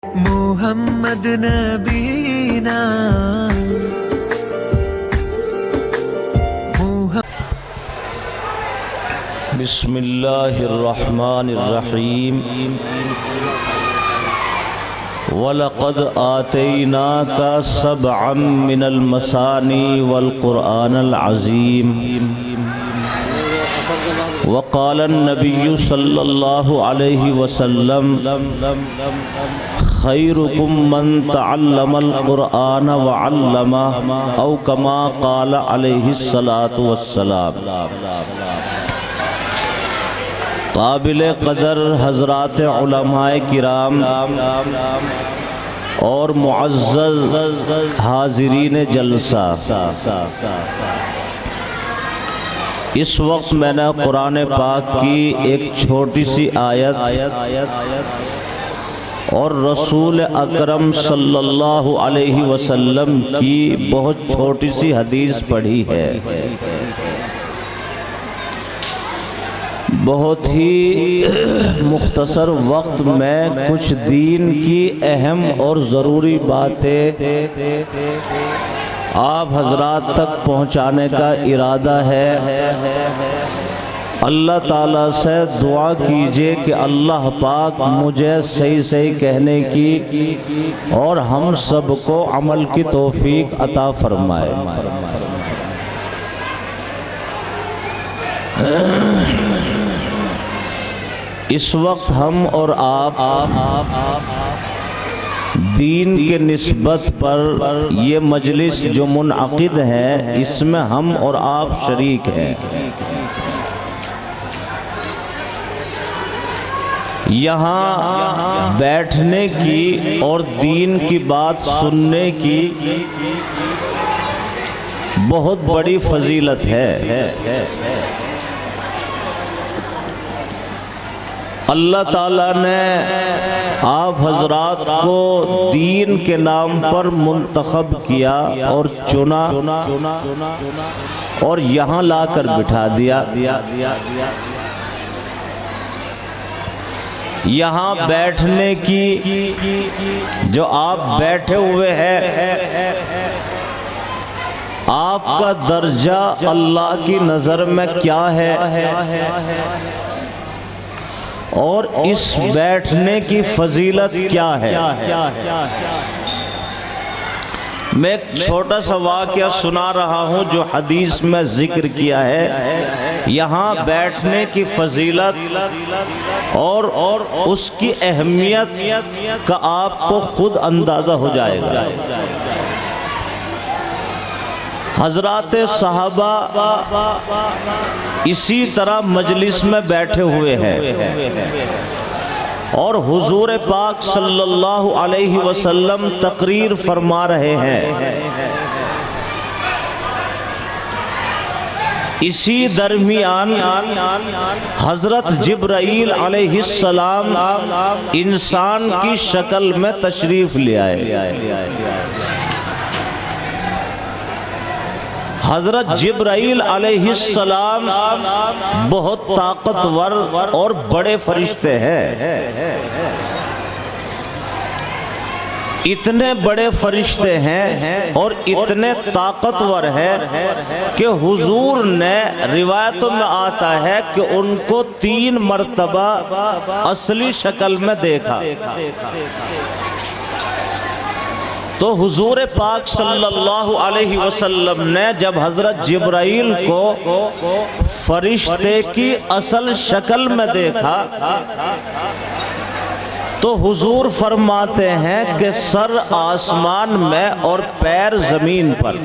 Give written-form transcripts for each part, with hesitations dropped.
محمد نبینا بسم اللہ الرحمن الرحیم وَلَقَدْ آتَيْنَاكَ سَبْعًا مِّنَ الْمَثَانِي وَالْقُرْآنَ الْعَظِيمَ وقال النبي صلى الله عليه وسلم خيركم من تعلم القرآن وعلمه أو كما قال عليه الصلاة والسلام۔ قابل قدر حضرات علماء کرام اور معزز حاضرین جلسہ، اس وقت میں نے قرآن پاک کی ایک چھوٹی سی آیت اور رسول اکرم صلی اللہ علیہ وسلم کی بہت چھوٹی سی حدیث پڑھی ہے۔ بہت ہی مختصر وقت میں کچھ دین کی اہم اور ضروری باتیں آپ حضرات تک پہنچانے کا ارادہ ہے۔ اللہ تعالیٰ سے دعا کیجئے کہ اللہ پاک مجھے صحیح کہنے کی اور ہم سب کو عمل کی توفیق عطا فرمائے۔ اس وقت ہم اور آپ دین کے نسبت پر یہ مجلس جو منعقد ہے، اس میں ہم اور آپ شریک ہیں۔ یہاں بیٹھنے کی اور دین کی بات سننے کی بہت بڑی فضیلت ہے۔ اللہ تعالیٰ نے آپ حضرات کو دین کے نام پر منتخب کیا اور چنا اور یہاں لا کر بٹھا دیا۔ یہاں بیٹھنے کی جو آپ بیٹھے ہوئے ہیں، آپ کا درجہ اللہ کی نظر میں کیا ہے اور اس بیٹھنے کی فضیلت کیا ہے؟ میں ایک چھوٹا سا واقعہ سنا رہا ہوں جو حدیث میں ذکر کیا ہے۔ یہاں بیٹھنے کی فضیلت اور اس کی اہمیت کا آپ کو خود اندازہ ہو جائے گا۔ حضرات صحابہ اسی طرح مجلس میں بیٹھے ہوئے ہیں اور حضور پاک صلی اللہ علیہ وسلم تقریر فرما رہے ہیں۔ اسی درمیان حضرت جبرائیل علیہ السلام انسان کی شکل میں تشریف لے آئے۔ حضرت جبرائیل علیہ السلام بہت طاقتور اور بڑے فرشتے ہیں۔ اتنے بڑے فرشتے ہیں اور اتنے طاقتور ہیں کہ حضور نے روایتوں میں آتا ہے کہ ان کو 3 مرتبہ اصلی شکل میں دیکھا۔ تو حضور پاک صلی اللہ علیہ وسلم نے جب حضرت جبرائیل کو فرشتے کی اصل شکل میں دیکھا تو حضور فرماتے ہیں کہ سر آسمان میں اور پیر زمین پر،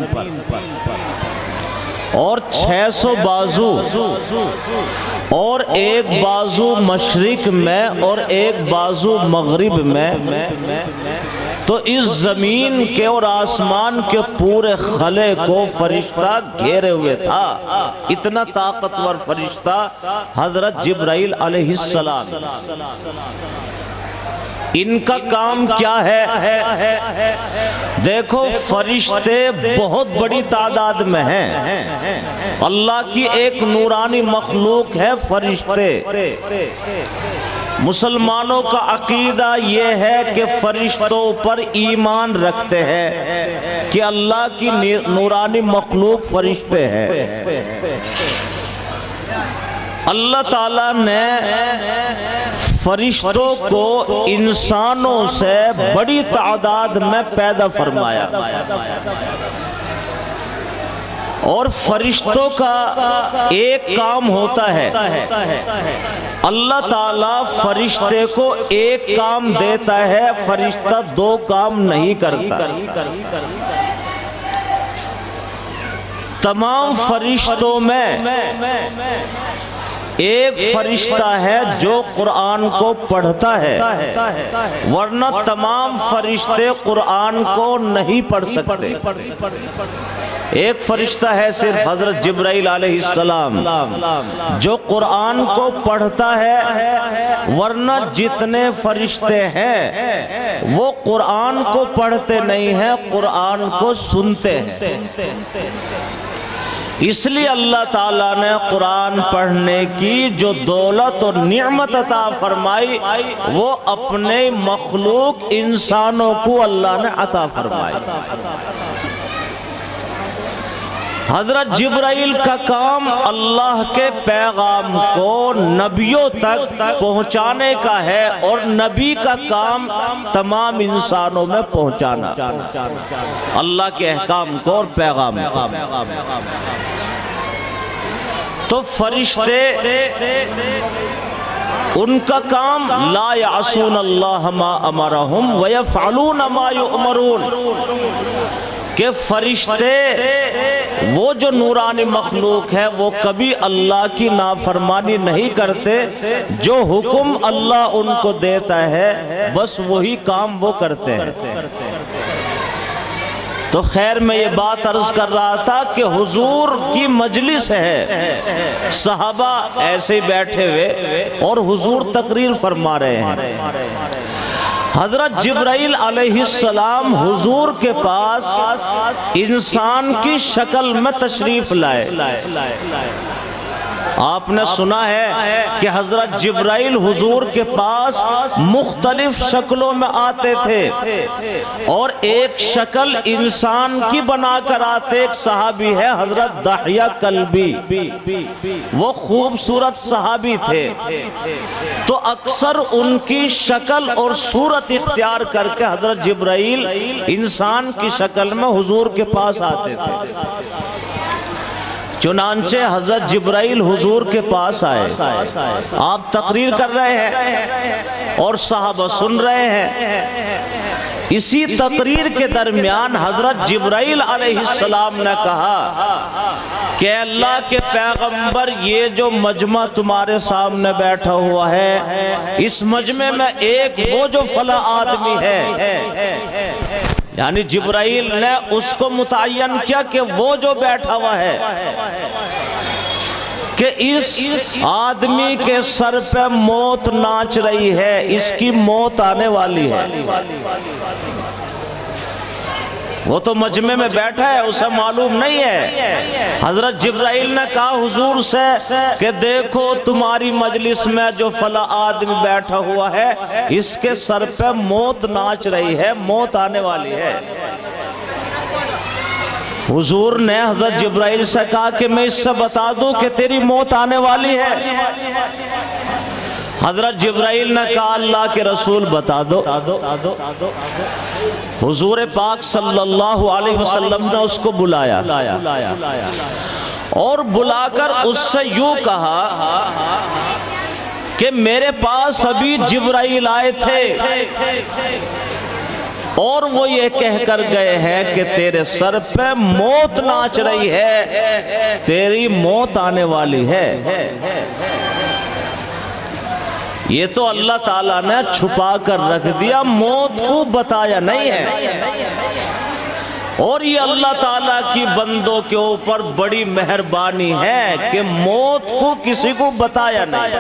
اور 600 بازو، اور ایک بازو مشرق میں اور ایک بازو مغرب میں۔ تو اس زمین کے اور آسمان کے پورے خلے کو فرشتہ گھیرے ہوئے تھا۔ اتنا طاقتور فرشتہ حضرت جبرائیل علیہ السلام۔ ان کا کام کیا ہے؟ دیکھو فرشتے بہت بڑی تعداد میں ہیں، اللہ کی ایک نورانی مخلوق ہے فرشتے، مسلمانوں کا عقیدہ یہ ہے کہ فرشتوں پر ایمان رکھتے ہیں کہ اللہ کی نورانی مخلوق فرشتے ہیں۔ اللہ تعالیٰ نے فرشتوں کو انسانوں سے بڑی تعداد میں پیدا فرمایا، اور فرشتوں کا ایک کام ہوتا ہے، اللہ تعالیٰ فرشتے کو ایک کام دیتا ہے، فرشتہ دو کام نہیں کرتا۔ تمام فرشتوں میں ایک فرشتہ ہے جو قرآن کو پڑھتا ہے، ورنہ تمام فرشتے قرآن کو نہیں پڑھ سکتے۔ ایک فرشتہ ہے صرف حضرت جبرائیل علیہ السلام جو قرآن کو پڑھتا ہے، ورنہ جتنے فرشتے ہیں وہ قرآن کو پڑھتے نہیں ہیں، قرآن کو سنتے ہیں۔ اس لیے اللہ تعالیٰ نے قرآن پڑھنے کی جو دولت اور نعمت عطا فرمائی وہ اپنے مخلوق انسانوں کو اللہ نے عطا فرمائی۔ حضرت جبرائیل کا کام اللہ کے پیغام کو نبیوں تک پہنچانے کا ہے، اور نبی کا کام تمام انسانوں میں پہنچانا اللہ کے احکام کو اور پیغام کو۔ تو فرشتے ان کا کام لا یعصون اللہ ما امرہم ویفعلون ما یؤمرون، کہ فرشتے وہ جو نورانی مخلوق ہے وہ کبھی اللہ کی نافرمانی نہیں کرتے، جو حکم اللہ ان کو دیتا ہے بس وہی کام وہ کرتے ہیں۔ تو خیر میں یہ بات عرض کر رہا تھا کہ حضور کی مجلس ہے، صحابہ ایسے ہی بیٹھے ہوئے اور حضور تقریر فرما رہے ہیں۔ حضرت جبرائیل علیہ السلام حضور کے پاس انسان کی شکل میں تشریف لائے۔ آپ نے سنا ہے کہ حضرت جبرائیل حضور کے پاس مختلف شکلوں میں آتے تھے، اور ایک شکل انسان کی بنا کر آتے۔ ایک صحابی ہے حضرت دحیہ کلبی، وہ خوبصورت صحابی تھے، تو اکثر ان کی شکل اور صورت اختیار کر کے حضرت جبرائیل انسان کی شکل میں حضور کے پاس آتے تھے۔ چنانچہ حضرت جبرائیل حضور کے پاس آئے، آپ تقریر کر رہے ہیں اور صحابہ سن رہے ہیں۔ اسی تقریر کے درمیان حضرت جبرائیل علیہ السلام نے کہا کہ اللہ کے پیغمبر، یہ جو مجمع تمہارے سامنے بیٹھا ہوا ہے، اس مجمع میں ایک وہ جو فلاں آدمی ہے، یعنی جبرائیل نے اس کو متعین کیا کہ وہ جو بیٹھا ہوا ہے، کہ اس آدمی کے سر پہ موت ناچ رہی ہے، اس کی موت آنے والی ہے۔ وہ تو مجمع میں بیٹھا ہے، اسے معلوم نہیں ہے۔ حضرت جبرائیل نے کہا حضور سے کہ دیکھو تمہاری مجلس میں جو فلاں آدمی بیٹھا ہوا ہے، اس کے سر پہ موت ناچ رہی ہے، موت آنے والی ہے۔ حضور نے حضرت جبرائیل سے کہا کہ میں اس سے بتا دوں کہ تیری موت آنے والی ہے۔ حضرت جبرائیل نے کہا اللہ کے رسول بتا دو۔ حضور پاک صلی اللہ علیہ وسلم نے اس کو بلایا، اور بلا کر اس سے یوں کہا کہ میرے پاس ابھی جبرائیل آئے تھے، اور وہ یہ کہہ کر گئے ہیں کہ تیرے سر پہ موت ناچ رہی ہے، تیری موت آنے والی ہے۔ یہ تو اللہ تعالیٰ نے چھپا کر رکھ دیا، موت کو بتایا نہیں ہے، اور یہ اللہ تعالیٰ کی بندوں کے اوپر بڑی مہربانی ہے کہ موت کو کسی کو بتایا نہیں،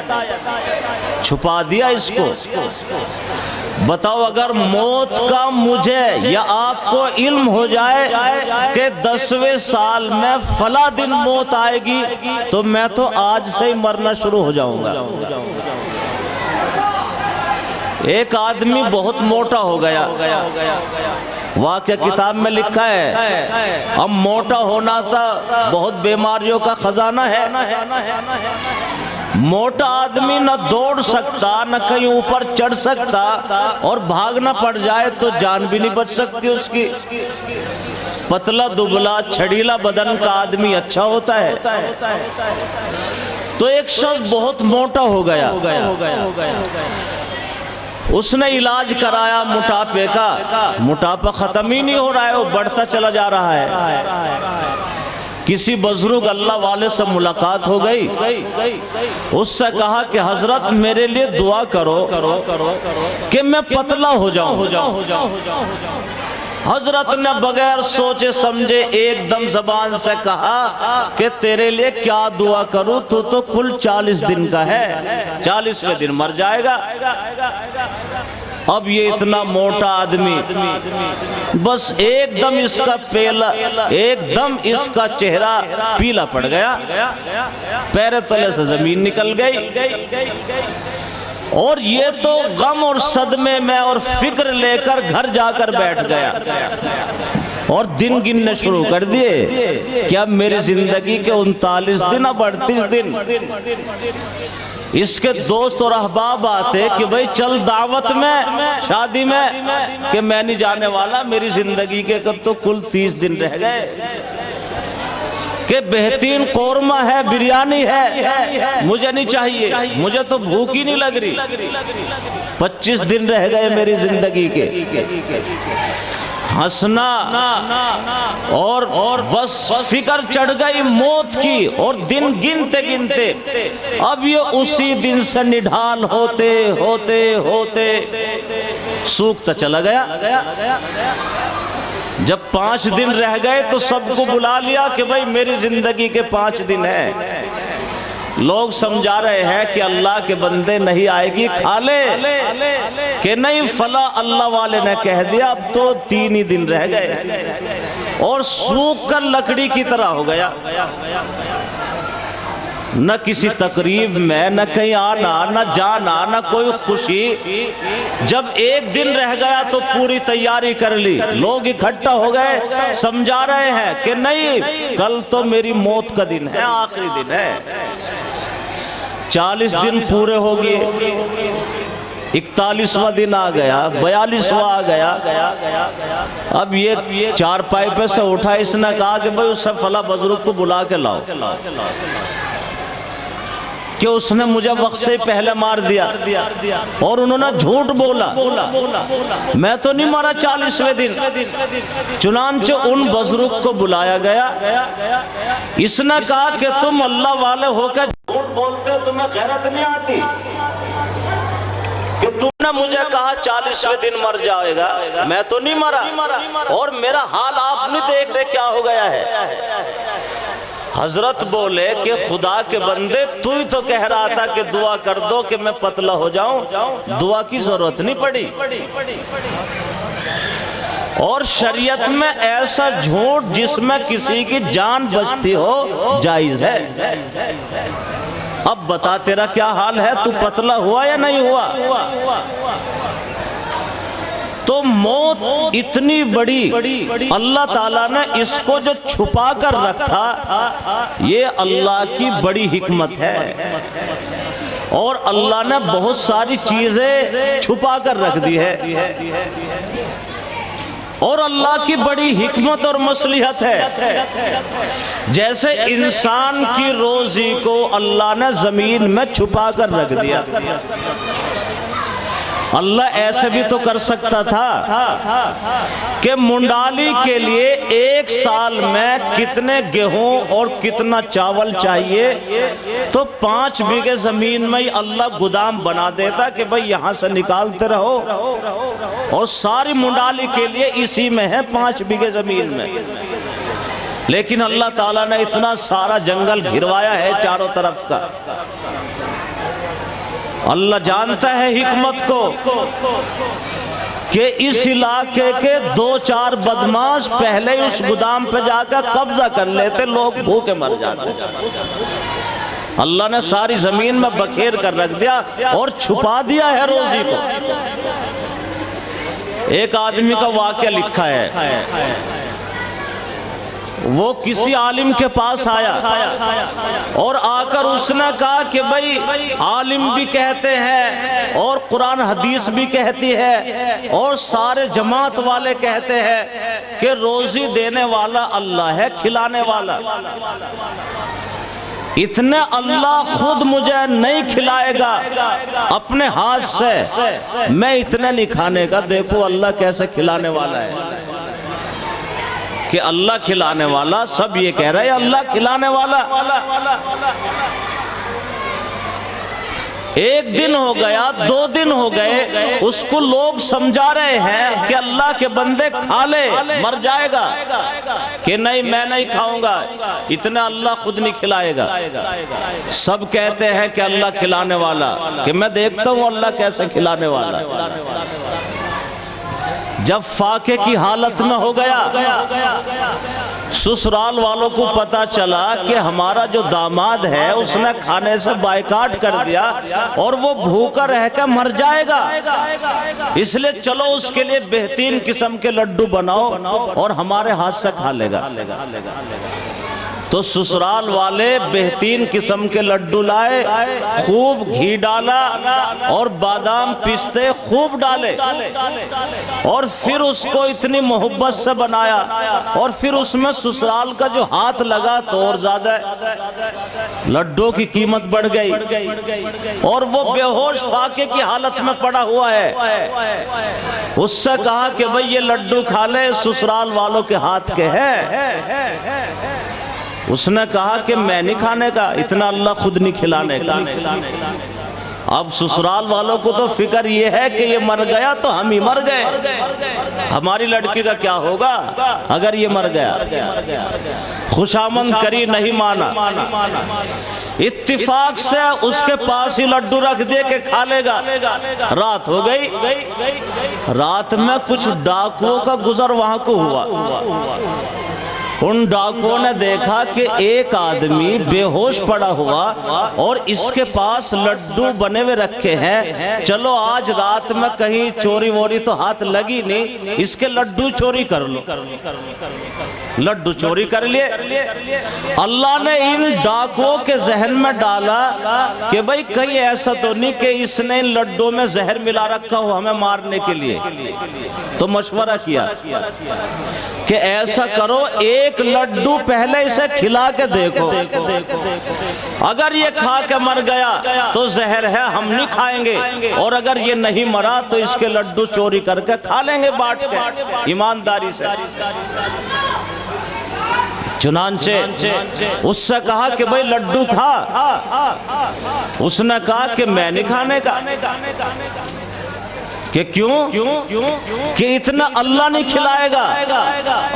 چھپا دیا اس کو۔ بتاؤ اگر موت کا مجھے یا آپ کو علم ہو جائے کہ 10ویں سال میں فلاں دن موت آئے گی، تو میں تو آج سے ہی مرنا شروع ہو جاؤں گا۔ ایک آدمی بہت موٹا ہو گیا، واقعہ کتاب میں لکھا ہے، اب موٹا ہونا تھا بہت بیماریوں کا خزانہ ہے، موٹا آدمی نہ دوڑ سکتا نہ کہیں اوپر چڑھ سکتا، اور بھاگنا پڑ جائے تو جان بھی نہیں بچ سکتی اس کی۔ پتلا دبلا چھڑیلا بدن کا آدمی اچھا ہوتا ہے۔ تو ایک شخص بہت موٹا ہو گیا، اس نے علاج کرایا موٹاپے کا، موٹاپا ختم ہی نہیں ہو رہا ہے، وہ بڑھتا چلا جا رہا ہے۔ کسی بزرگ اللہ والے سے ملاقات ہو گئی، اس سے کہا کہ حضرت میرے لیے دعا کرو کہ میں پتلا ہو جاؤں۔ حضرت نے بغیر سوچے سمجھے ایک دم زبان سے کہا کہ تیرے لیے کیا دعا کروں، تو کل 40 دن کا ہے، 40ویں دن مر جائے گا۔ اب یہ اتنا موٹا آدمی، بس ایک دم اس کا پیلا، ایک دم اس کا چہرہ پیلا پڑ گیا، پیر تلے سے زمین نکل گئی، اور یہ تو غم اور صدمے میں اور فکر لے کر گھر جا کر بیٹھ گیا، اور دن گننے شروع کر دیے کہ اب میری زندگی کے 39 دن، اب 38 دن۔ اس کے دوست اور احباب آتے کہ بھئی چل دعوت میں، شادی میں، کہ میں نہیں جانے والا، میری زندگی کے تو کل 30 دن رہ گئے، کہ بہترین قورمہ ہے، بریانی ہے، مجھے نہیں چاہیے، مجھے تو بھوک ہی نہیں لگ رہی، 25 دن رہ گئے میری زندگی کے۔ ہنسنا اور بس فکر چڑھ گئی موت کی، اور دن گنتے گنتے اب یہ اسی دن سے نڈھال ہوتے ہوتے ہوتے سوکھتا چلا گیا۔ جب 5 دن رہ گئے تو سب کو بلا لیا کہ بھئی میری زندگی کے 5 دن ہیں۔ لوگ سمجھا رہے ہیں کہ اللہ کے بندے نہیں آئے گی، کھا لے، کہ نہیں فلاں اللہ والے نے کہہ دیا اب تو 3 ہی دن رہ گئے، اور سوکھ کر لکڑی کی طرح ہو گیا۔ نہ کسی تقریب میں، نہ کہیں آنا نہ جانا، نہ کوئی خوشی۔ جب ایک دن رہ گیا تو پوری تیاری کر لی، لوگ اکٹھا ہو گئے، سمجھا رہے ہیں کہ نہیں کل تو میری موت کا دن ہے، آخری دن ہے۔ 40 دن پورے ہو گئے، 41واں دن آ گیا، 42واں آ گیا۔ اب یہ چارپائی پہ سے اٹھا، اس نے کہا کہ بھئی اس فلاں بزرگ کو بلا کے لاؤ، کہ اس نے مجھے وقت سے پہلے مار دیا، اور انہوں نے جھوٹ بولا، میں تو نہیں مارا 40ویں دن۔ چنانچہ ان بزرگ کو بلایا گیا، اس نے کہا کہ تم اللہ والے ہو کے جھوٹ بولتے ہو، تمہیں غیرت نہیں آتی کہ تم نے مجھے کہا 40ویں دن مر جائے گا، میں تو نہیں مرا، اور میرا حال آپ نہیں دیکھ رہے کیا ہو گیا ہے۔ حضرت بولے کہ خدا کے بندے تو ہی تو کہہ رہا تھا کہ دعا کر دو کہ میں پتلا ہو جاؤں، دعا کی ضرورت نہیں پڑی۔ اور شریعت میں ایسا جھوٹ جس میں کسی کی جان بچتی ہو جائز ہے۔ اب بتا تیرا کیا حال ہے، تو پتلا ہوا یا نہیں ہوا؟ تو موت اتنی بڑی، اللہ تعالیٰ نے اس کو جو چھپا کر رکھا، یہ اللہ کی بڑی حکمت ہے، اور اللہ نے بہت ساری چیزیں چھپا کر رکھ دی ہے، اور اللہ کی بڑی حکمت اور مصلحت ہے۔ جیسے انسان کی روزی کو اللہ نے زمین میں چھپا کر رکھ دیا، اللہ ایسے بھی تو کر سکتا تھا کہ منڈالی کے لیے 1 سال میں کتنے گیہوں اور کتنا چاول چاہیے، تو 5 بیگھے زمین میں ہی اللہ گودام بنا دیتا کہ بھئی یہاں سے نکالتے رہو، اور ساری منڈالی کے لیے اسی میں ہے 5 بیگھے زمین میں۔ لیکن اللہ تعالیٰ نے اتنا سارا جنگل گھروایا ہے چاروں طرف کا۔ اللہ جانتا ہے حکمت کو کہ اس علاقے کے 2-4 بدماش پہلے اس گودام پہ جا کر قبضہ کر لیتے، لوگ بھوکے مر جاتے۔ اللہ نے ساری زمین میں بکھیر کر رکھ دیا اور چھپا دیا ہے روزی کو۔ ایک آدمی کا واقعہ لکھا ہے، وہ کسی عالم کے پاس آیا اور آ کر اس نے کہا کہ بھائی عالم بھی کہتے ہیں اور قرآن حدیث بھی کہتی ہے اور سارے جماعت والے کہتے ہیں کہ روزی دینے والا اللہ ہے، کھلانے والا، اتنے اللہ خود مجھے نہیں کھلائے گا اپنے ہاتھ سے، میں اتنے نہیں کھانے کا۔ دیکھو اللہ کیسے کھلانے والا ہے کہ اللہ کھلانے والا، سب یہ کہہ رہے ہیں اللہ کھلانے والا۔ ایک دن ہو گیا، 2 دن ہو گئے، اس کو لوگ سمجھا رہے ہیں کہ اللہ کے بندے کھا لے، مر جائے گا، کہ نہیں میں نہیں کھاؤں گا، اتنا اللہ خود نہیں کھلائے گا۔ سب کہتے ہیں کہ اللہ کھلانے والا، کہ میں دیکھتا ہوں اللہ کیسے کھلانے والا۔ جب فاقے کی حالت میں ہو گیا، سسرال والوں کو پتا چلا کہ ہمارا جو داماد ہے اس نے کھانے سے بائیکاٹ کر دیا اور وہ بھوکا رہ کے مر جائے گا، اس لیے چلو اس کے لیے بہترین قسم کے لڈو بناؤ اور ہمارے ہاتھ سے کھا لے گا۔ تو سسرال والے بہترین قسم کے لڈو لائے، خوب گھی ڈالا اور بادام پستے خوب ڈالے اور پھر اس کو اتنی محبت سے بنایا اور پھر اس میں سسرال کا جو ہاتھ لگا تو اور زیادہ لڈو کی قیمت بڑھ گئی اور وہ بے ہوش فاقے کی حالت میں پڑا ہوا ہے۔ اس سے کہا کہ بھئی یہ لڈو کھا لے، سسرال والوں کے ہاتھ کے ہیں۔ اس نے کہا کہ میں نہیں کھانے کا، اتنا اللہ خود نہیں کھلانے کا۔ اب سسرال والوں کو تو فکر یہ ہے کہ یہ مر گیا تو ہم ہی مر گئے، ہماری لڑکی کا کیا ہوگا اگر یہ مر گیا۔ خوشامند کری نہیں مانا، اتفاق سے اس کے پاس ہی لڈو رکھ دے کہ کھا لے گا۔ رات ہو گئی، رات میں کچھ ڈاکوؤں کا گزر وہاں کو ہوا۔ ان ڈاکوؤں نے دیکھا کہ ایک آدمی بے ہوش پڑا ہوا اور اس کے پاس لڈو بنے ہوئے رکھے ہیں، چلو آج رات میں کہیں چوری ووری تو ہاتھ لگی نہیں، اس کے لڈو چوری کر لو۔ لڈو چوری کر لیے۔ اللہ نے ان ڈاکوؤں کے ذہن میں ڈالا کہ بھئی کہیں ایسا تو نہیں کہ اس نے ان لڈو میں زہر ملا رکھا ہو ہمیں مارنے کے لیے۔ تو مشورہ کیا کہ ایسا کرو، ایک لڈو پہلے اسے کھلا کے دیکھو، اگر یہ کھا کے مر گیا تو زہر ہے ہم نہیں کھائیں گے، اور اگر یہ نہیں مرا تو اس کے لڈو چوری کر کے کھا لیں گے بانٹ کے ایمانداری سے۔ چنانچہ اس سے کہا کہ بھئی لڈو کھا، اس نے کہا کہ میں نہیں کھانے کا۔ کہ کیوں؟ کہ اتنا اللہ نہیں کھلائے گا۔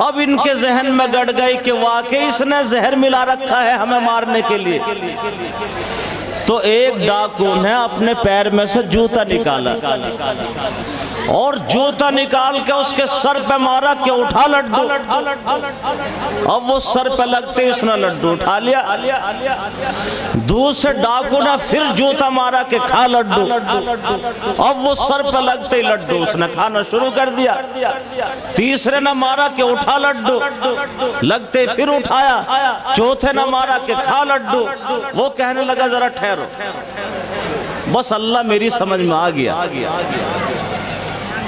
اب ان کے ذہن میں گڑ گئی کہ واقعی اس نے زہر ملا رکھا ہے ہمیں مارنے کے لیے۔ تو ایک ڈاکو نے اپنے پیر میں سے جوتا نکالا اور جوتا نکال کے اس کے سر پہ مارا کہ اٹھا لڈو۔ اب وہ سر پہ لگتے اس نے لڈو اٹھا لیا۔ دوسرے ڈاکو نے پھر جوتا مارا کہ کھا لڈو، اب وہ سر پہ لگتے ہی لڈو اس نے کھانا شروع کر دیا۔ تیسرے نے مارا کہ اٹھا لڈو، لگتے پھر اٹھایا۔ چوتھے نے مارا کہ کھا لڈو، وہ کہنے لگا ذرا ٹھہرو، بس اللہ میری سمجھ میں آ گیا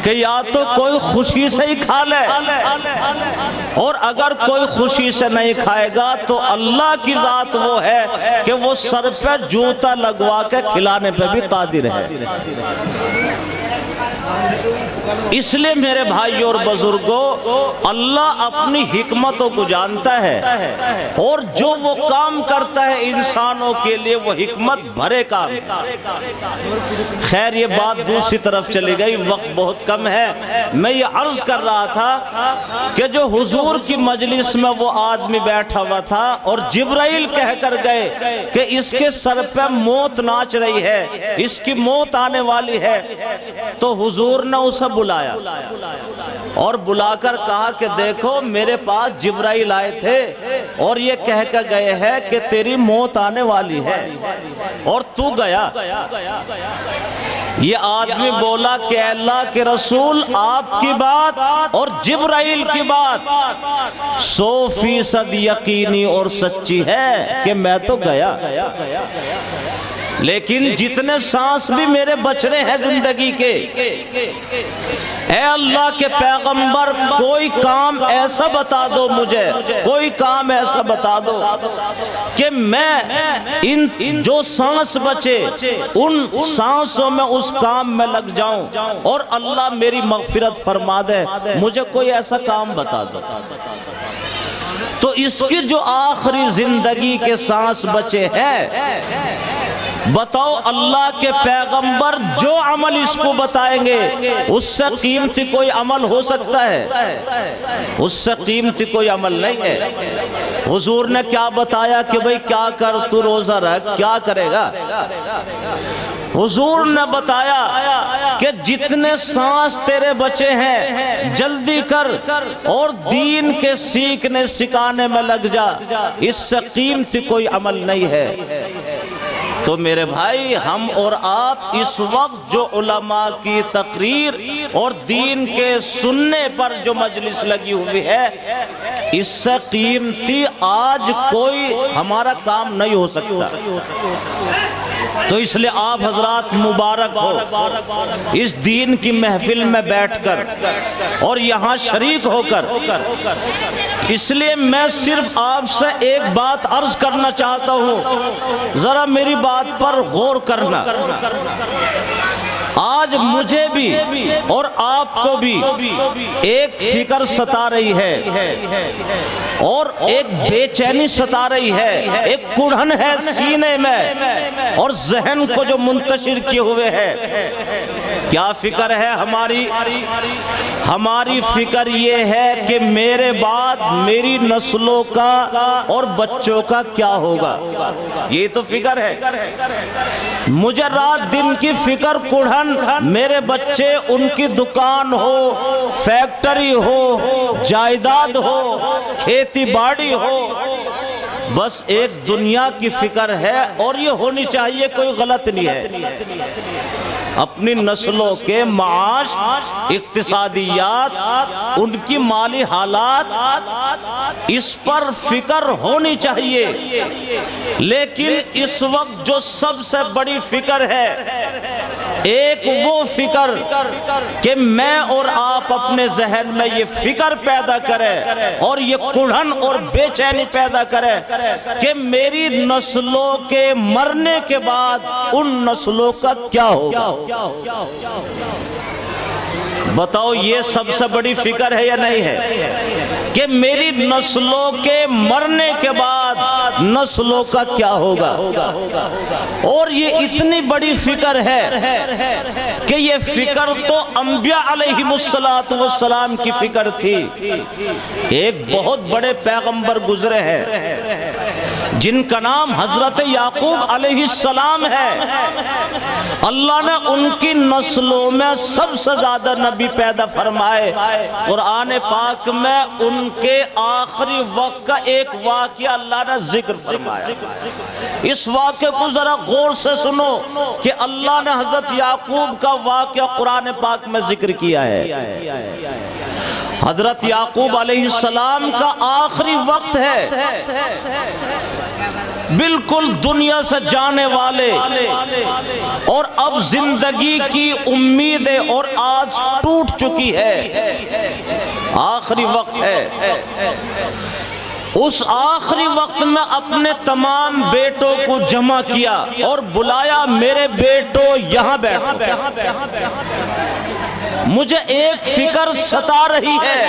کہ یا تو کوئی خوشی سے ہی کھا لے، اور اگر کوئی خوشی سے نہیں کھائے گا تو اللہ کی ذات وہ ہے کہ وہ سر پہ جوتا لگوا کے کھلانے پہ بھی قادر ہے۔ اس لیے میرے بھائیوں اور بزرگوں، اللہ اپنی حکمتوں کو جانتا ہے اور جو وہ کام کرتا ہے انسانوں کے لیے وہ حکمت بھرے کام ہے۔ خیر یہ بات دوسری طرف چلی گئی، وقت بہت کم ہے۔ میں یہ عرض کر رہا تھا کہ جو حضور کی مجلس میں وہ آدمی بیٹھا ہوا تھا اور جبرائیل کہہ کر گئے کہ اس کے سر پہ موت ناچ رہی ہے، اس کی موت آنے والی ہے، تو حضور نے اسے بلایا اور بلا کر کہا کہ دیکھو میرے پاس جبرائیل آئے تھے اور یہ کہہ کر گئے ہیں کہ تیری موت آنے والی ہے اور تو گیا۔ یہ آدمی بولا کہ اللہ کے رسول آپ کی بات اور جبرائیل کی بات 100% یقینی اور سچی ہے کہ میں تو گیا، لیکن جتنے سانس بھی میرے بچ رہے ہیں زندگی کے، اے اللہ کے پیغمبر کوئی کام ایسا بتا دو مجھے، کوئی کام ایسا بتا دو کہ میں ان جو سانس بچے ان سانسوں میں اس کام میں لگ جاؤں اور اللہ میری مغفرت فرما دے، مجھے کوئی ایسا کام بتا دو۔ تو اس کی جو آخری زندگی کے سانس بچے ہیں، بتاؤ اللہ کے پیغمبر جو عمل اس کو بتائیں گے اس سے قیمتی کوئی عمل ہو سکتا ہے؟ اس سے قیمتی کوئی عمل نہیں ہے۔ حضور نے کیا بتایا کہ بھئی کیا کر، تو روزہ رکھ، کیا کرے گا؟ حضور نے بتایا کہ جتنے سانس تیرے بچے ہیں جلدی کر اور دین کے سیکھنے سکھانے میں لگ جا، اس سے قیمتی کوئی عمل نہیں ہے۔ تو میرے بھائی، ہم اور آپ اس وقت جو علماء کی تقریر اور دین کے سننے پر جو مجلس لگی ہوئی ہے، اس سے قیمتی آج کوئی ہمارا کام نہیں ہو سکتا۔ تو اس لئے آپ حضرات مبارک ہو اس دین کی محفل میں بیٹھ کر اور یہاں شریک ہو کر۔ اس لئے میں صرف آپ سے ایک بات عرض کرنا چاہتا ہوں، ذرا میری بات پر غور کرنا۔ آج مجھے بھی اور آپ کو بھی ایک فکر ستا رہی ہے اور ایک بے چینی ستا رہی ہے، ایک کڑھن ہے سینے میں اور ذہن کو جو منتشر کیے ہوئے ہے۔ کیا فکر ہے ہماری؟ ہماری فکر یہ ہے کہ میرے بعد میری نسلوں کا اور بچوں کا کیا ہوگا، یہ تو فکر ہے۔ مجھے رات دن کی فکر کڑھن، میرے بچے، ان کی دکان ہو، فیکٹری ہو، جائیداد ہو، کھیتی باڑی ہو، بس ایک دنیا کی فکر ہے اور یہ ہونی چاہیے، کوئی غلط نہیں ہے۔ اپنی نسلوں کے معاش، اقتصادیات، ان کی مالی حالات، اس پر فکر ہونی چاہیے۔ لیکن اس وقت جو سب سے بڑی فکر ہے، ایک وہ فکر کہ میں اور آپ اپنے ذہن میں یہ فکر پیدا کریں اور یہ کڑھن اور بے چینی پیدا کریں کہ میری نسلوں کے مرنے کے بعد ان نسلوں کا کیا ہوگا۔ بتاؤ یہ سب سے بڑی فکر ہے یا نہیں ہے کہ میری نسلوں کے مرنے کے بعد نسلوں کا کیا ہوگا؟ اور یہ اتنی بڑی فکر ہے کہ یہ فکر تو انبیاء علیہ السلام کی فکر تھی۔ ایک بہت بڑے پیغمبر گزرے ہیں جن کا نام حضرت یعقوب علیہ السلام ہے۔ اللہ نے ان کی نسلوں میں سب سے زیادہ نبی پیدا فرمائے۔ قرآن پاک میں ان کے آخری وقت کا ایک واقعہ اللہ نے ذکر فرمایا۔ اس واقعے کو ذرا غور سے سنو کہ اللہ نے حضرت یعقوب کا واقعہ قرآن پاک میں ذکر کیا ہے۔ حضرت یعقوب علیہ السلام کا آخری وقت ہے، بالکل دنیا سے جانے والے، اور اب زندگی کی امیدیں اور آج ٹوٹ چکی ہے، آخری وقت ہے۔ اس آخری وقت میں اپنے تمام بیٹوں کو جمع کیا اور بلایا، میرے بیٹو یہاں بیٹھو، مجھے ایک فکر ستا رہی ہے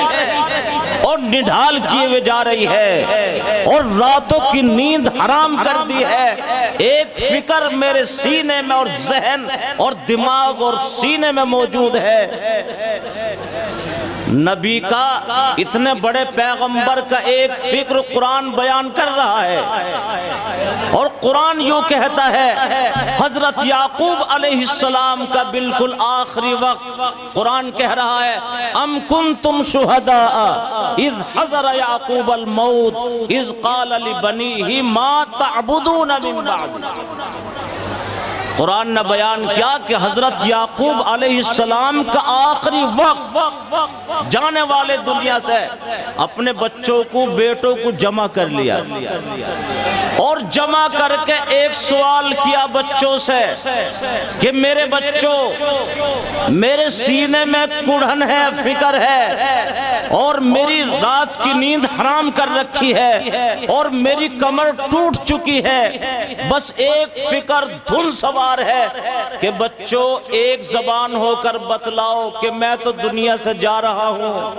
اور نڈھال کیے ہوئے جا رہی ہے اور راتوں کی نیند حرام کر دی ہے۔ ایک فکر میرے سینے میں اور ذہن اور دماغ اور سینے میں موجود ہے۔ نبی کا، اتنے بڑے پیغمبر کا ایک فکر قرآن بیان کر رہا ہے، اور قرآن یوں کہتا ہے، حضرت یعقوب علیہ السلام کا بالکل آخری وقت قرآن کہہ رہا ہے، ام کنتم شہداء اذ حضر یعقوب الموت اذ قال لبنیہ ما تعبدون من بعد۔ قرآن نے بیان کیا کہ حضرت یعقوب علیہ السلام کا آخری وقت جانے والے دنیا سے اپنے بچوں کو، بیٹوں کو جمع کر لیا، اور جمع کر کے ایک سوال کیا بچوں سے کہ میرے بچوں، میرے سینے میں کڑھن ہے، فکر ہے، اور میری رات کی نیند حرام کر رکھی ہے، اور میری کمر ٹوٹ چکی ہے، بس ایک فکر دھن سوار ہے کہ بچوں ایک زبان ہو کر بتلاؤ کہ میں تو دنیا سے جا رہا ہوں،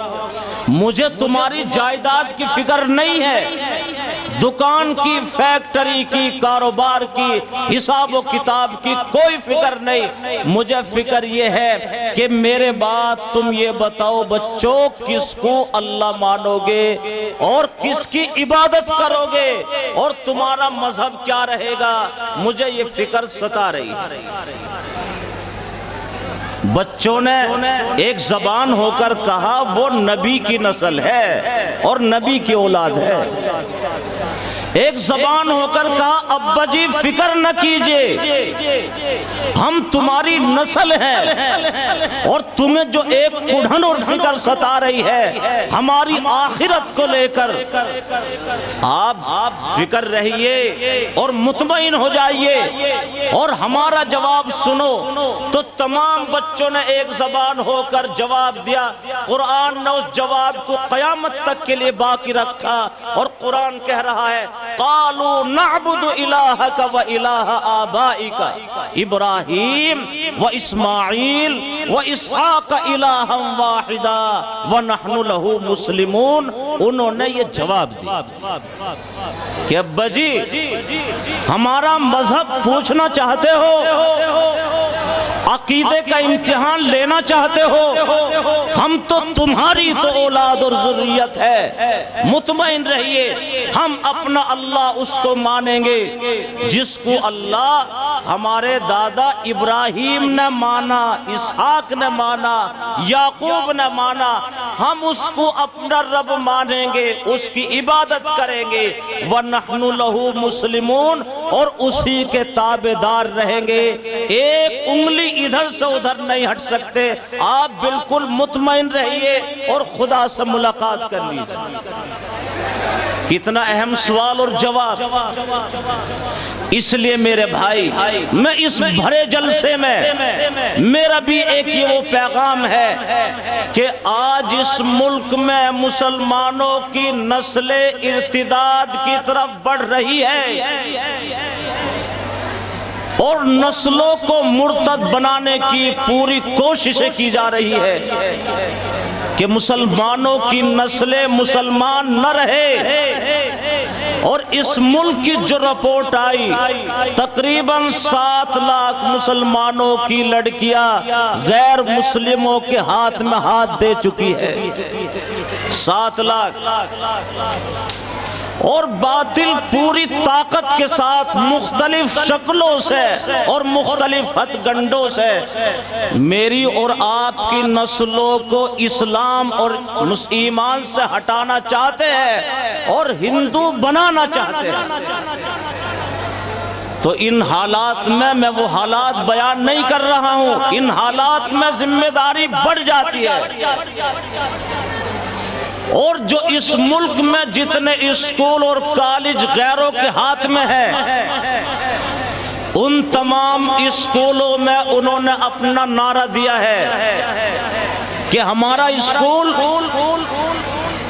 مجھے تمہاری جائیداد کی فکر نہیں ہے، دکان کی، فیکٹری کی، کاروبار کی، حساب و کتاب کی کوئی فکر نہیں، مجھے فکر یہ ہے کہ میرے بعد تم یہ بتاؤ بچوں کس کو اللہ مانو گے اور کس کی عبادت کرو گے اور تمہارا مذہب کیا رہے گا، مجھے یہ فکر ستا رہی ہے۔ بچوں نے ایک زبان ہو کر کہا وہ نبی کی نسل ہے اور نبی کی اولاد ہے۔ ایک زبان ہو کر کہا ابا جی فکر نہ کیجئے، ہم تمہاری نسل ہیں، اور تمہیں جو ایک کڑھن اور فکر ستا رہی ہے ہماری آخرت کو لے کر، آپ فکر رہیے اور مطمئن ہو جائیے اور ہمارا جواب سنو۔ تو تمام بچوں نے ایک زبان ہو کر جواب دیا۔ قرآن نے اس جواب کو قیامت تک کے لیے باقی رکھا، اور قرآن کہہ رہا ہے قالوا نعبد الہک و الہ آبائک ابراہیم و اسماعیل و اسحاق الہا واحدا ونحن لہ مسلمون۔ انہوں نے یہ جواب دیا کہ ابا جی ہمارا مذہب پوچھنا چاہتے ہو، عقیدے کا امتحان لینا چاہتے ہو، ہم تو تمہاری تو اولاد اور ذریت ہے، مطمئن رہیے ہم اپنا اللہ اس کو مانیں گے جس کو اللہ ہمارے دادا ابراہیم نے مانا، اسحاق نے مانا، یعقوب نے مانا، ہم اس کو اپنا رب مانیں گے، اس کی عبادت کریں گے، وَنَحْنُ لَهُ مُسْلِمُونَ، اور اسی کے تابعدار رہیں گے، ایک انگلی ادھر سے ادھر نہیں ہٹ سکتے۔ آپ بالکل مطمئن رہیے اور خدا سے ملاقات کر لیجیے۔ کتنا اہم سوال اور جواب۔ اس لیے میرے بھائی میں اس بھرے جلسے میں میرا بھی ایک یہ وہ پیغام ہے کہ آج اس ملک میں مسلمانوں کی نسل ارتداد کی طرف بڑھ رہی ہے اور نسلوں کو مرتد بنانے کی پوری کوششیں کی جا رہی ہے کہ مسلمانوں کی نسلیں مسلمان نہ رہے۔ اور اس ملک کی جو رپورٹ آئی تقریباً 7 لاکھ مسلمانوں کی لڑکیاں غیر مسلموں کے ہاتھ میں ہاتھ دے چکی ہے، 7 لاکھ، اور باطل پوری طاقت کے ساتھ مختلف شکلوں سے اور مختلف ہتھ گنڈوں سے میری اور آپ کی نسلوں کو اسلام اور ایمان سے ہٹانا چاہتے ہیں اور ہندو بنانا چاہتے ہیں۔ تو ان حالات میں وہ حالات بیان نہیں کر رہا ہوں، ان حالات میں ذمہ داری بڑھ جاتی ہے۔ اور جو اس ملک میں جتنے اسکول اور کالج غیروں کے ہاتھ میں ہیں، ان تمام اسکولوں میں انہوں نے اپنا نعرہ دیا ہے کہ ہمارا اسکول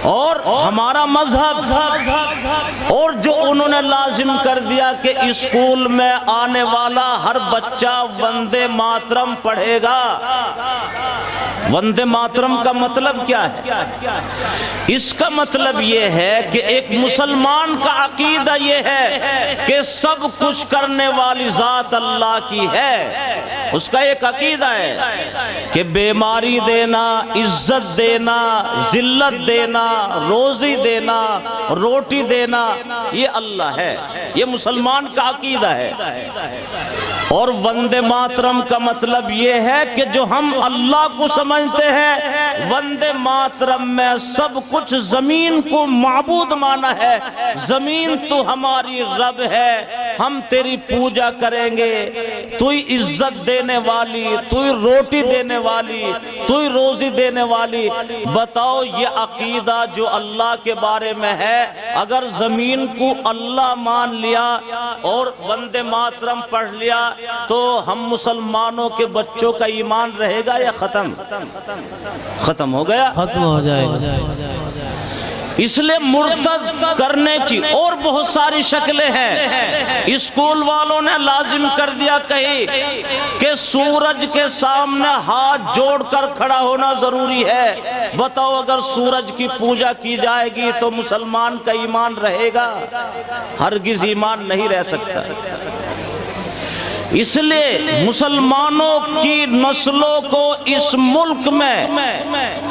اور ہمارا مذہب، اور جو انہوں نے لازم کر دیا کہ اسکول میں آنے والا ہر بچہ وندے ماترم پڑھے گا۔ وندے ماترم کا مطلب کیا ہے؟ اس کا مطلب یہ ہے کہ ایک مسلمان کا عقیدہ یہ ہے کہ سب کچھ کرنے والی ذات اللہ کی ہے اس کا ایک عقیدہ ہے کہ بیماری دینا، عزت دینا، ذلت دینا، روزی دینا، روٹی دینا، یہ اللہ ہے، یہ مسلمان کا عقیدہ ہے۔ اور وندے ماترم کا مطلب یہ ہے کہ جو ہم اللہ کو سمجھتے ہیں، وندے ماترم میں سب کچھ زمین کو معبود مانا ہے، زمین تو ہماری رب ہے، ہم تیری پوجا کریں گے، تو ہی عزت دینے والی، تو ہی روٹی دینے والی، تو ہی روزی دینے والی۔ بتاؤ یہ عقیدہ جو اللہ کے بارے میں ہے، اگر زمین کو اللہ مان لیا اور وندے ماترم پڑھ لیا تو ہم مسلمانوں کے بچوں کا ایمان رہے گا یا ختم؟ ختم ہو گیا، ختم ہو جائے گا۔ اس لئے مرتد کرنے کی اور بہت ساری شکلیں ہیں۔ اسکول والوں نے لازم کر دیا کہیں کہ سورج کے سامنے ہاتھ جوڑ کر کھڑا ہونا ضروری ہے۔ بتاؤ اگر سورج کی پوجا کی جائے گی تو مسلمان کا ایمان رہے گا؟ ہرگز ایمان نہیں رہ سکتا۔ اس لیے مسلمانوں کی نسلوں کو اس ملک میں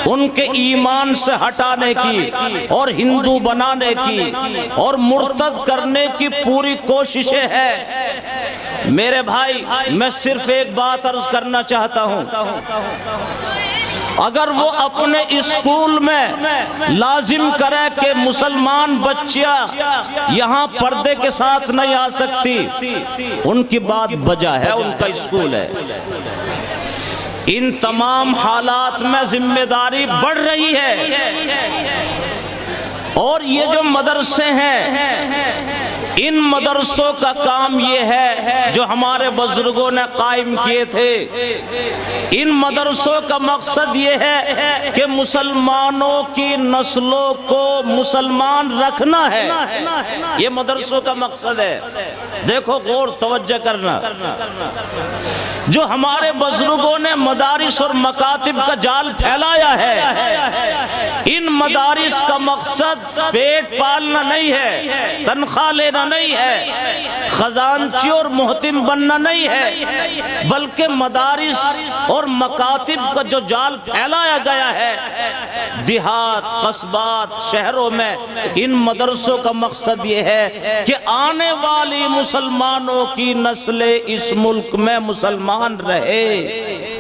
ان کے ایمان سے ہٹانے کی اور ہندو بنانے کی اور مرتد کرنے کی پوری کوششیں ہیں۔ میرے بھائی، میں صرف ایک بات عرض کرنا چاہتا ہوں، اگر وہ اپنے اسکول میں لازم کرے کہ مسلمان بچیاں یہاں پردے کے ساتھ نہیں آ سکتی، ان کی بات بجا ہے، ان کا اسکول ہے۔ ان تمام حالات میں ذمہ داری بڑھ رہی ہے، اور یہ جو مدرسے ہیں، ان مدرسوں کا کام یہ ہے جو ہمارے بزرگوں نے قائم کیے تھے۔ ان مدرسوں کا مقصد یہ ہے کہ مسلمانوں کی نسلوں کو مسلمان رکھنا ہے، یہ مدرسوں کا مقصد ہے۔ دیکھو غور توجہ کرنا، جو ہمارے بزرگوں نے مدارس اور مکاتب کا جال پھیلایا ہے، ان مدارس کا مقصد پیٹ پالنا نہیں ہے، تنخواہ لینا نہیں ہے، خزانچی اور محتم بننا نہیں ہے، بلکہ مدارس اور مکاتب کا جو جال پھیلایا گیا ہے دیہات، قصبات، شہروں میں، ان مدرسوں کا مقصد یہ ہے کہ آنے والی مسلمانوں کی نسلیں اس ملک میں مسلمان رہے۔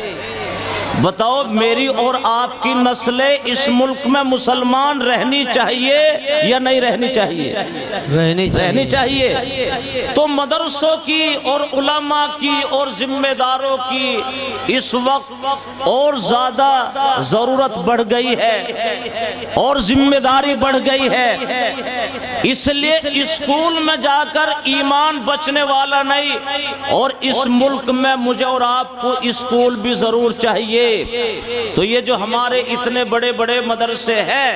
بتاؤ میری اور آپ کی نسلیں اس ملک میں مسلمان رہنی چاہیے یا نہیں رہنی چاہیے؟ رہنی چاہیے۔ تو مدرسوں کی اور علماء کی اور ذمہ داروں کی اس وقت اور زیادہ ضرورت بڑھ گئی ہے اور ذمہ داری بڑھ گئی ہے۔ اس لیے اسکول میں جا کر ایمان بچنے والا نہیں، اور اس ملک میں مجھے اور آپ کو اسکول بھی ضرور چاہیے۔ تو یہ جو ہمارے اتنے بڑے بڑے مدرسے ہیں،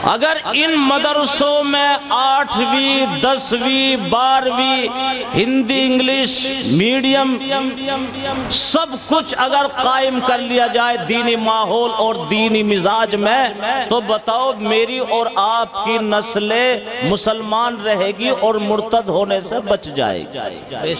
اگر ان مدرسوں میں 8ویں 10ویں 12ویں ہندی انگلش میڈیم سب کچھ اگر قائم کر لیا جائے دینی ماحول اور دینی مزاج میں، تو بتاؤ میری اور آپ کی نسلیں مسلمان رہے گی اور مرتد ہونے سے بچ جائے گی۔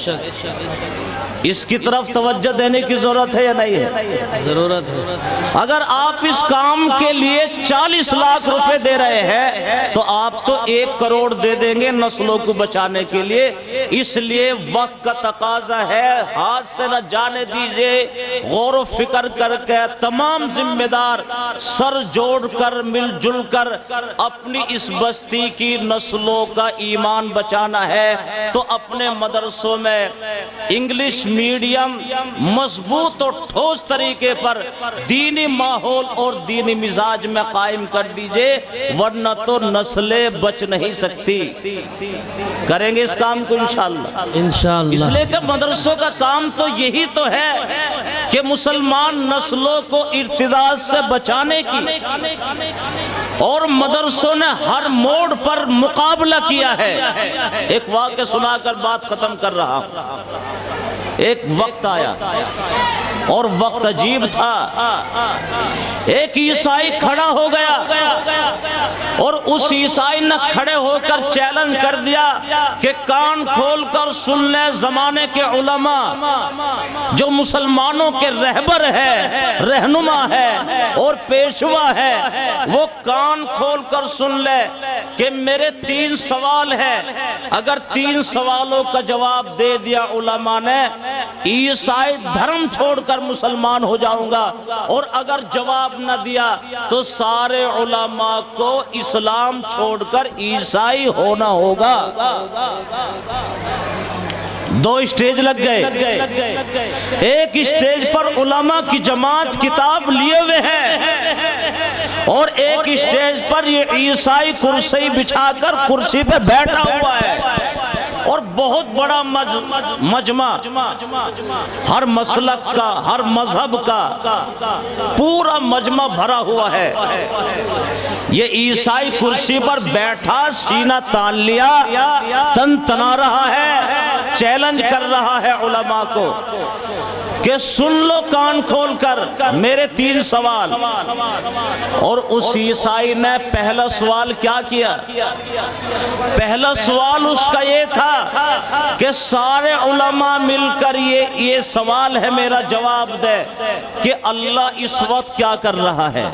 اس کی طرف توجہ دینے کی ضرورت ہے یا نہیں ہے؟ ضرورت ہے۔ اگر آپ اس کام کے لیے 40 لاکھ روپے دے رہے ہیں تو آپ تو 1 کروڑ دے دیں گے نسلوں کو بچانے کے لیے۔ اس لیے وقت کا تقاضا ہے، ہاتھ سے نہ جانے دیجئے، غور و فکر کر کے تمام ذمہ دار سر جوڑ کر مل جل کر اپنی اس بستی کی نسلوں کا ایمان بچانا ہے۔ تو اپنے مدرسوں میں انگلش میڈیم مضبوط اور ٹھوس طریقے پر دینی ماحول اور دینی مزاج میں قائم کر دیجئے، ورنہ تو نسلیں بچ نہیں سکتی۔ کریں گے اس کام کو انشاءاللہ۔ اس لیے کہ مدرسوں کا کام تو یہی تو ہے کہ مسلمان نسلوں کو ارتداد سے بچانے کی، اور مدرسوں نے ہر موڑ پر مقابلہ کیا ہے۔ ایک واقعہ سنا کر بات ختم کر رہا ہوں۔ ایک وقت آیا اور وقت عجیب تھا، ایک عیسائی کھڑا ہو گیا اور اس عیسائی نے کھڑے ہو کر چیلنج کر دیا کہ کان کھول کر سن لے، زمانے کے علماء جو مسلمانوں کے رہبر ہے، رہنما ہے اور پیشوا ہے، وہ کان کھول کر سن لے کہ میرے 3 سوال ہے، اگر 3 سوالوں کا جواب دے دیا علماء نے، عیسائی دھرم چھوڑ کر مسلمان ہو جاؤں گا، اور اگر جواب نہ دیا تو سارے علماء کو اسلام چھوڑ کر عیسائی ہونا ہوگا۔ 2 اسٹیج لگ گئے، ایک اسٹیج پر علماء کی جماعت کتاب لیے ہوئے ہیں، اور ایک اسٹیج پر یہ عیسائی کرسی بچھا کر کرسی پہ بیٹھا ہوا ہے، اور بہت بڑا مجمع، ہر مسلک کا، ہر مذہب کا پورا مجمع بھرا ہوا ہے۔ یہ عیسائی کرسی پر بیٹھا، سینہ تان لیا، تن تنا رہا ہے، چیلنج کر رہا ہے علماء کو کہ سن لو کان کھول کر میرے 3 سوال۔ اور اس عیسائی نے پہلا سوال کیا کیا؟ پہلا سوال اس کا یہ تھا کہ سارے علماء مل کر یہ سوال ہے، میرا جواب دے کہ اللہ اس وقت کیا کر رہا ہے۔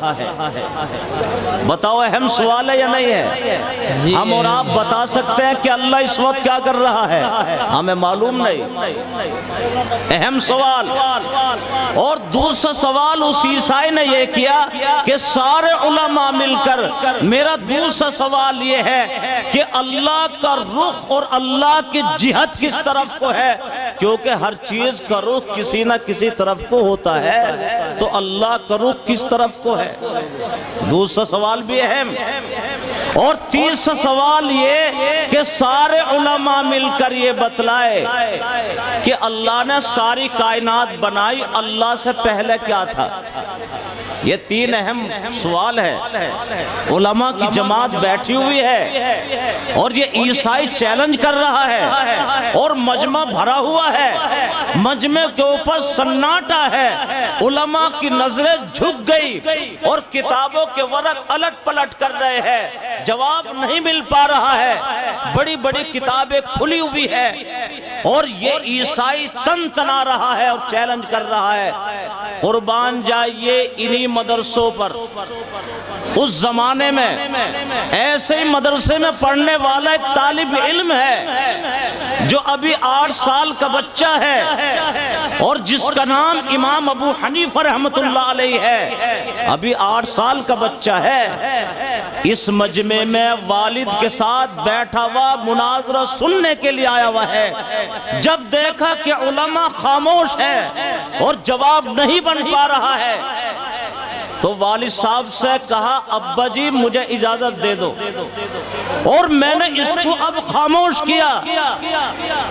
بتاؤ اہم سوال ہے یا نہیں ہے؟ ہم اور آپ بتا سکتے ہیں کہ اللہ اس وقت کیا کر رہا ہے؟ ہمیں معلوم نہیں، اہم سوال۔ اور دوسرا سوال اس عیسائی نے یہ کیا کہ سارے علماء مل کر، میرا دوسرا سوال یہ ہے کہ اللہ کا رخ اور اللہ کی جہت کس طرف کو ہے، کیونکہ ہر چیز کا رخ کسی نہ کسی طرف کو ہوتا ہے، تو اللہ کا رخ کس طرف کو ہے؟ دوسرا سوال بھی اہم۔ اور تیسرا سوال یہ کہ سارے علماء مل کر یہ بتلائے کہ اللہ نے ساری کائنات بنائی، اللہ سے پہلے کیا تھا؟ یہ 3 اہم سوال ہے، علماء کی جماعت بیٹھی ہوئی ہے اور یہ عیسائی چیلنج کر رہا ہے اور مجمع بھرا ہوا ہے، مجمع کے اوپر سناٹا ہے، علماء کی نظریں جھک گئی اور کتابوں کے ورق الٹ پلٹ کر رہے ہیں، جواب نہیں مل پا رہا ہے، بڑی بڑی کتابیں کھلی ہوئی ہے، اور یہ عیسائی تن تنا رہا ہے اور چیلنج کر رہا ہے۔ قربان جائیے انہی مدرسوں پر، اس زمانے میں ایسے ہی مدرسے میں پڑھنے والا ایک طالب علم ہے جو ابھی 8 سال کا بچہ ہے اور جس کا نام امام ابو حنیفہ رحمۃ اللہ علیہ ہے، ابھی 8 سال کا بچہ ہے۔ اس مجمع میں والد کے ساتھ بیٹھا ہوا مناظرہ سننے کے لیے آیا ہوا ہے، جب دیکھا کہ علماء خاموش ہیں اور جواب نہیں بن پا رہا ہے تو والد صاحب سے کہا ابا جی مجھے اجازت دے دو، اور میں نے اس کو اب خاموش کیا،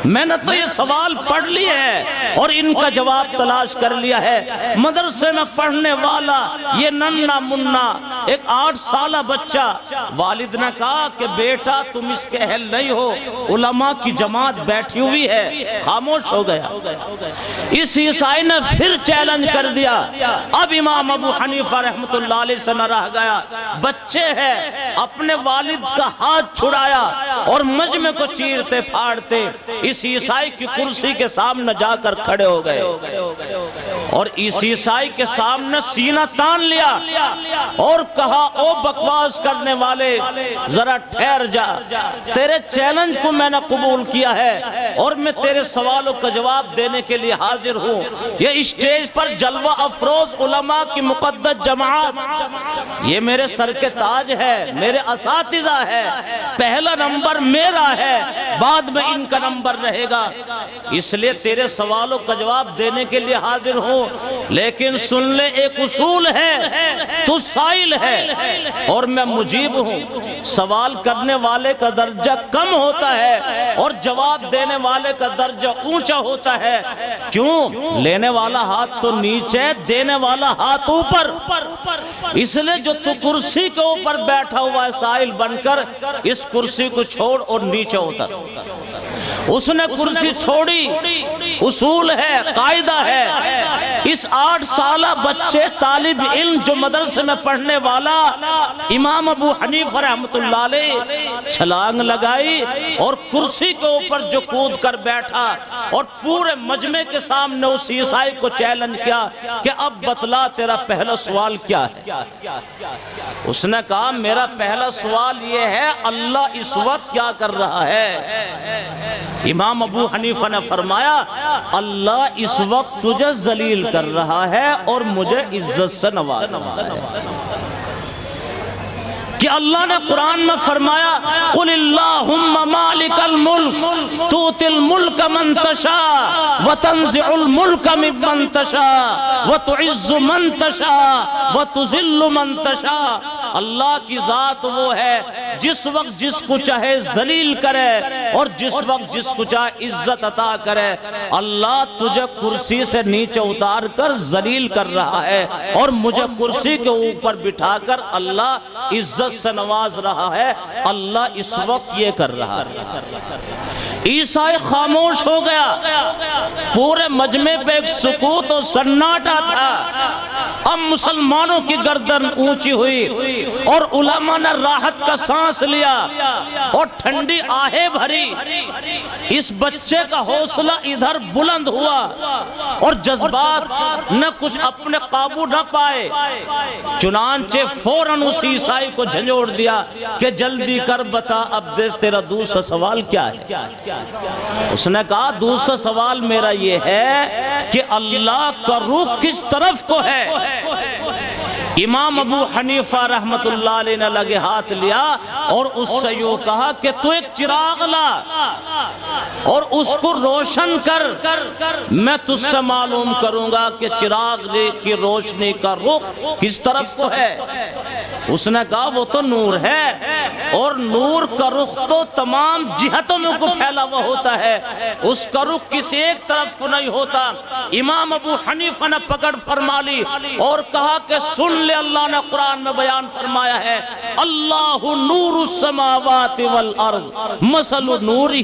میں نے تو یہ سوال پڑھ لیے ہیں اور ان کا جواب تلاش کر لیا ہے۔ مدرسے میں پڑھنے والا یہ ننھا منا ایک 8 سالہ بچہ، والد نے کہا کہ بیٹا تم اس کے اہل نہیں ہو، علماء کی جماعت بیٹھی ہوئی ہے، خاموش ہو گیا۔ اس عیسائی نے پھر چیلنج کر دیا، اب امام ابو حنیفہ رحمت اللہ علیہ سے نہ رہ گیا، بچے ہیں، اپنے والد کا ہاتھ چھڑایا اور مجمع کو چیرتے پھاڑتے اس عیسائی کی کرسی کے سامنے جا کر کھڑے ہو گئے اور اس عیسائی کے سامنے سینہ تان لیا اور کہا او بکواس کرنے والے ذرا ٹھہر جا، تیرے چیلنج کو میں نے قبول کیا ہے اور میں تیرے سوالوں کا جواب دینے کے لیے حاضر ہوں۔ یہ اسٹیج پر جلوہ افروز علماء کی مقدس جماعت، یہ میرے سر کے تاج ہے، میرے اساتذہ ہے، پہلا نمبر میرا ہے، بعد میں ان کا نمبر رہے گا، اس لیے تیرے سوالوں کا جواب دینے کے لیے حاضر ہوں، لیکن سن لے ایک اصول ہے، تو سائل ہے اور میں مجیب ہوں۔ سوال کرنے والے کا درجہ کم ہوتا ہے اور جواب دینے والے کا درجہ اونچا ہوتا ہے، کیوں؟ لینے والا ہاتھ تو نیچے، دینے والا ہاتھ اوپر، اس لئے جو تو کرسی کے اوپر بیٹھا ہوا ہے سائل بن کر، اس کرسی کو چھوڑ اور نیچے اتر۔ اس نے کرسی چھوڑی، اصول ہے، قاعدہ ہے۔ اس 8 سالہ بچے طالب علم جو مدرسے میں پڑھنے والا، امام ابو حنیفہ رحمۃ اللہ علیہ چھلانگ لگائی اور کرسی کے اوپر جو کود کر بیٹھا اور پورے مجمع کے سامنے اس عیسائی کو چیلنج کیا کہ اب بتلا تیرا پہلا سوال کیا ہے۔ اس نے کہا میرا پہلا سوال یہ ہے اللہ اس وقت کیا کر رہا ہے؟ امام ابو حنیفہ نے فرمایا اللہ اس وقت تجھے ذلیل کر رہا ہے اور مجھے عزت سے نواز رہا ہے۔ کہ اللہ نے قرآن میں فرمایا قل اللہم مالک الملک تؤتی الملک من تشاء وتنزع الملک ممن تشاء وتعز من تشاء وتذل من تشاء۔ اللہ کی ذات وہ ہے جس وقت جس کو چاہے ذلیل کرے اور جس وقت جس کو چاہے عزت عطا کرے۔ اللہ تجھے کرسی سے نیچے اتار کر ذلیل کر رہا ہے اور مجھے کرسی کے اوپر بٹھا کر اللہ عزت سے نواز رہا ہے۔ اللہ اس وقت یہ کر رہا ہے۔ عیسائی خاموش ہو گیا، پورے مجمع پہ ایک سکوت و سناٹا تھا۔ اب مسلمانوں کی گردن اونچی ہوئی اور علماء نے راحت کا سانس لیا اور ٹھنڈی آہیں بھری۔ اس بچے کا حوصلہ ادھر بلند ہوا اور جذبات نہ کچھ اپنے قابو نہ پائے، چنانچہ فوراً اس عیسائی کو جھنجھوڑ دیا کہ جلدی کر بتا اب دے تیرا دوسرا سوال کیا ہے؟ اس نے کہا دوسرا سوال میرا یہ ہے کہ اللہ کا رخ کس طرف کو ہے؟ امام ابو حنیفہ رحمت اللہ علیہ نے لگے ہاتھ لیا اور اس سے یوں کہا کہ تو ایک چراغ لا اور اس کو روشن کر، میں تجھ سے معلوم کروں گا کہ چراغ کی روشنی کا رخ کس طرف کو ہے۔ اس نے کہا وہ تو نور ہے اور نور کا رخ تو تمام جہتوں میں کو پھیلا ہوا ہوتا ہے، اس کا رخ کسی ایک طرف کو نہیں ہوتا۔ امام ابو حنیفہ نے پکڑ فرما لی اور کہا کہ سن لے اللہ نے قرآن میں بیان فرمایا ہے اللہ نور السماوات والارض مثل نورہ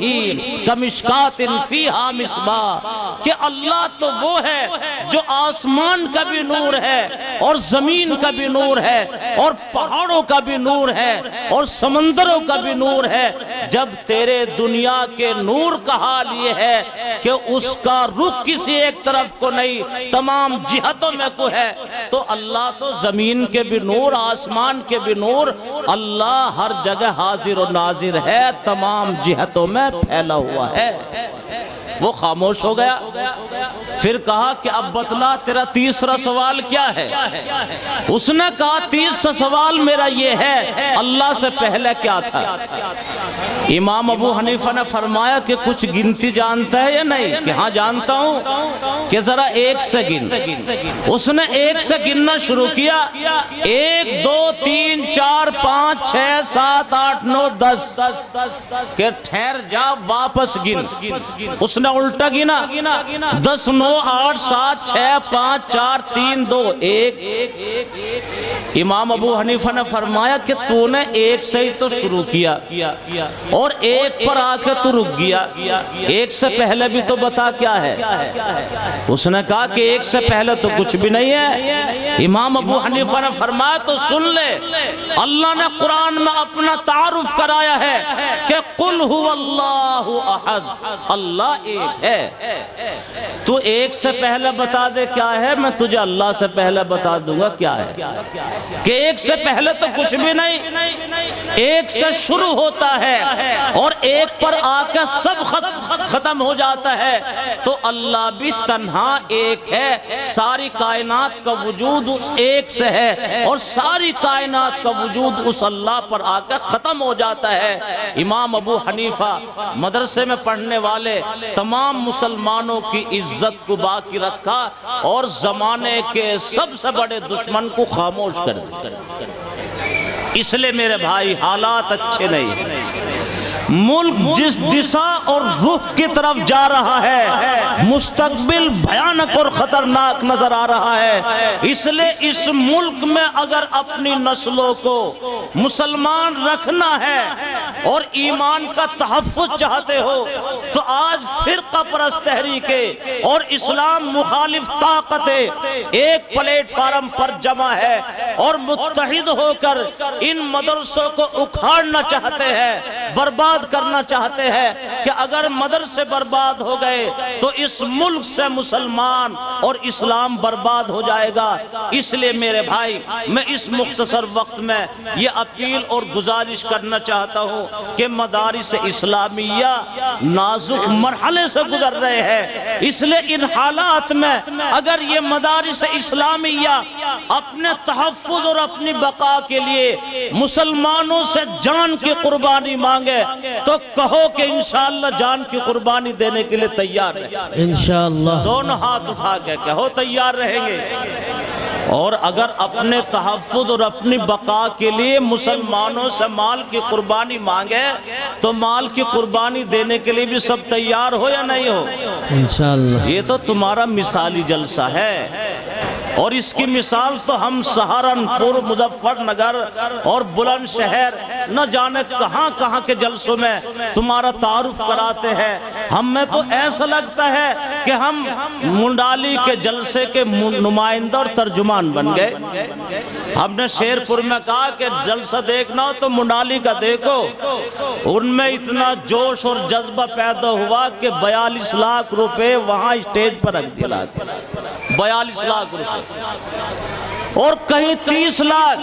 کمشکات فیہا مصباح، کہ اللہ تو وہ ہے جو آسمان کا بھی نور ہے اور زمین کا بھی نور ہے اور پہاڑوں کا بھی نور ہے اور سمندروں کا بھی نور ہے۔ جب تیرے دنیا کے نور کا حال یہ ہے کہ اس کا رخ کسی ایک طرف کو نہیں، تمام جہتوں میں کو ہے، تو اللہ تو زمین کے بھی نور، آسمان کے بھی نور، اللہ ہر جگہ حاضر و ناظر ہے، تمام جہتوں میں پھیلا ہوا ہے۔ وہ خاموش ہو گیا، پھر کہا کہ اب بتلا تیرا تیسرا سوال کیا ہے؟ اس نے کہا تیسرا سوال میرا یہ ہے اللہ سے پہلے کیا تھا؟ امام ابو حنیفہ نے فرمایا کہ کچھ گنتی جانتا ہے یا نہیں؟ کہ ہاں جانتا ہوں۔ کہ ذرا 1 سے گن۔ اس نے 1 سے گننا شروع کیا، 1 2 3 4 5 6 7 8 9 10۔ کہ ٹھہر جا واپس گن۔ اس نے الٹا گنا، 10 9 8 7 6 5 4 3 2 1۔ امام ابو حنیفہ نے فرمایا کہ تو نے 1 سے ہی تو شروع کیا اور 1 پر آ کے تو رک گیا، 1 سے پہلے بھی تو بتا کیا ہے؟ اس نے کہا کہ 1 سے پہلے تو کچھ بھی نہیں ہے۔ امام ابو حنیفہ نے فرمایا تو سن لے، اللہ نے قرآن میں اپنا تعارف کرایا ہے کہ قل هو اللہ احد، اللہ ایک ہے۔ تو 1 سے پہلے بتا دے کیا ہے، میں تجھے اللہ سے پہلے بتا دوں گا کیا ہے۔ کہ 1 سے پہلے تو کچھ بھی نہیں، 1 سے شروع ہوتا ہے اور 1 پر آ کے سب ختم ہو جاتا ہے۔ تو اللہ بھی تنہا ایک ہے، ساری کائنات کا وجود اس ایک سے ہے اور ساری کائنات کا وجود اس اللہ پر آ کے ختم ہو جاتا ہے۔ امام ابو حنیفہ مدرسے میں پڑھنے والے تمام مسلمانوں کی عزت کو باقی رکھا اور زمانے کے سب سے بڑے دشمن کو خاموش کر دیا۔ اس لئے میرے بھائی حالات اچھے نہیں، ملک جس دشا اور رخ کی طرف جا رہا ہے مستقبل بھیانک اور خطرناک نظر آ رہا ہے۔ اس لئے اس ملک میں اگر اپنی نسلوں کو مسلمان رکھنا ہے اور ایمان کا تحفظ چاہتے ہو تو آج فرقہ پرست تحریکیں اور اسلام مخالف طاقتیں ایک پلیٹ فارم پر جمع ہے اور متحد ہو کر ان مدرسوں کو اکھاڑنا چاہتے ہیں، برباد کرنا چاہتے ہیں کہ اگر مدرسے برباد ہو گئے تو اس ملک سے مسلمان اور اسلام برباد ہو جائے گا۔ اس لئے میرے بھائی میں اس مختصر وقت میں یہ اپیل اور گزارش کرنا چاہتا ہوں کہ مدارس اسلامیہ نازک مرحلے سے گزر رہے ہیں، اس لئے ان حالات میں اگر یہ مدارس اسلامیہ اپنے تحفظ اور اپنی بقا کے لیے مسلمانوں سے جان کی قربانی مانگے تو کہو کہ انشاءاللہ جان کی قربانی دینے کے لیے تیار رہیں، انشاءاللہ دونوں ہاتھ اٹھا کے کہو تیار رہیں گے۔ اور اگر اپنے تحفظ اور اپنی بقا کے لیے مسلمانوں سے مال کی قربانی مانگے تو مال کی قربانی دینے کے لیے بھی سب تیار ہو یا نہیں ہو؟ انشاءاللہ یہ تو تمہارا مثالی جلسہ ہے، اور اس کی مثال تو ہم سہارنپور، مظفر نگر اور بلند شہر نہ جانے کہاں کہاں کے جلسوں میں تمہارا تعارف کراتے ہیں۔ ہمیں تو ایسا لگتا ہے کہ ہم منڈالی کے جلسے کے نمائندہ اور ترجمان بن گئے۔ ہم نے شیرپور میں کہا کہ جلسہ دیکھنا ہو تو منڈالی کا دیکھو، ان میں اتنا جوش اور جذبہ پیدا ہوا کہ 42 لاکھ روپے وہاں اسٹیج پر رکھ دیا، 42 لاکھ روپے، اور کہیں 30 لاکھ۔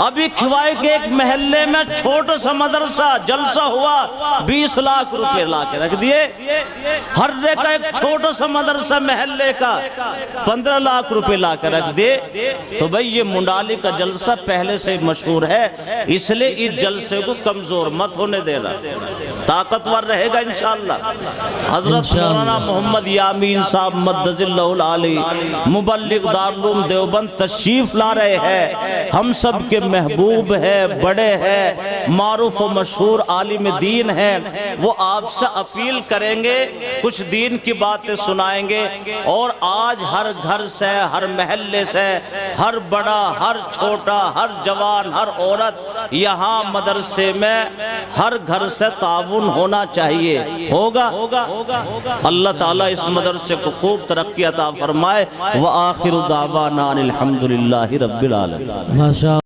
ابھی کھوائی کے ایک محلے میں چھوٹا سا مدرسہ جلسہ ہوا، 20 لاکھ روپے لا کے رکھ دیے۔ ہرے کا ایک چھوٹا سا مدرسہ محلے کا 15 لاکھ روپے لا کے رکھ دیے۔ تو بھئی یہ منڈالی کا جلسہ پہلے سے مشہور ہے، اس لئے اس جلسے کو کمزور مت ہونے دینا، طاقتور رہے گا انشاءاللہ۔ حضرت مولانا محمد یامین صاحب مدد اللہ العالی مبلغ دارالعلوم دیوبند تشریف لا رہے ہیں، ہم سب کے محبوب ہے، بڑے ہیں، معروف و مشہور عالم دین ہیں، وہ آپ سے اپیل کریں گے، کچھ دین کی باتیں سنائیں گے، اور آج ہر گھر سے، ہر محلے سے، ہر بڑا، ہر چھوٹا، ہر جوان، ہر عورت یہاں مدرسے میں ہر گھر سے تعاون ہونا چاہیے، ہوگا۔ اللہ تعالیٰ اس مدرسے کو خوب ترقی عطا فرمائے۔ وآخر دعوانا الحمدللہ رب العالمین۔ ماشاءاللہ۔